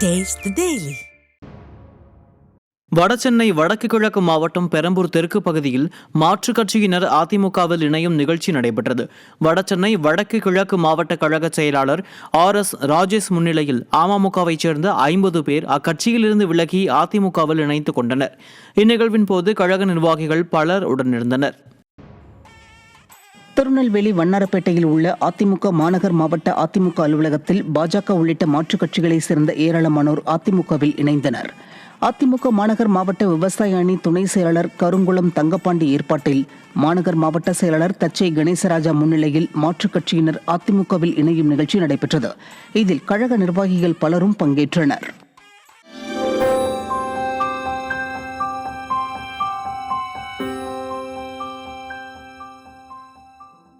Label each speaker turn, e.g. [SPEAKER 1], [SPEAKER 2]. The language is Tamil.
[SPEAKER 1] Taste the Daily.
[SPEAKER 2] வடசென்னை வடக்கு கிழக்கு மாவட்டம் பெரம்பூர் தெற்கு பகுதியில் மாற்றுக் கட்சியினர் அதிமுகவில் இணையும் நிகழ்ச்சி நடைபெற்றது. வடசென்னை வடக்கு கிழக்கு மாவட்ட கழக செயலாளர் RS ராஜேஷ் முன்னிலையில் அமமுகவைச் சேர்ந்த 50 பேர் அக்கட்சியிலிருந்து விலகி அதிமுகவில் இணைத்துக் கொண்டனர். இந்நிகழ்வின் போது கழக நிர்வாகிகள் பலர் உடனிருந்தனர்.
[SPEAKER 3] திருநெல்வேலி வண்ணாரப்பேட்டையில் உள்ள அதிமுக மாநகர் மாவட்ட அதிமுக அலுவலகத்தில் பாஜக உள்ளிட்ட மாற்றுக் கட்சிகளைச் சேர்ந்த ஏராளமானோர் அதிமுகவில் இணைந்தனர். அதிமுக மாநகர் மாவட்ட விவசாய அணி துணை செயலாளர் கருங்குளம் தங்கப்பாண்டி ஏற்பாட்டில் மாநகர் மாவட்ட செயலாளர் தச்சை கணேசராஜா முன்னிலையில் மாற்றுக் கட்சியினர் அதிமுகவில் இணையும் நிகழ்ச்சி நடைபெற்றது. இதில் கழக நிர்வாகிகள் பலரும் பங்கேற்றனர்.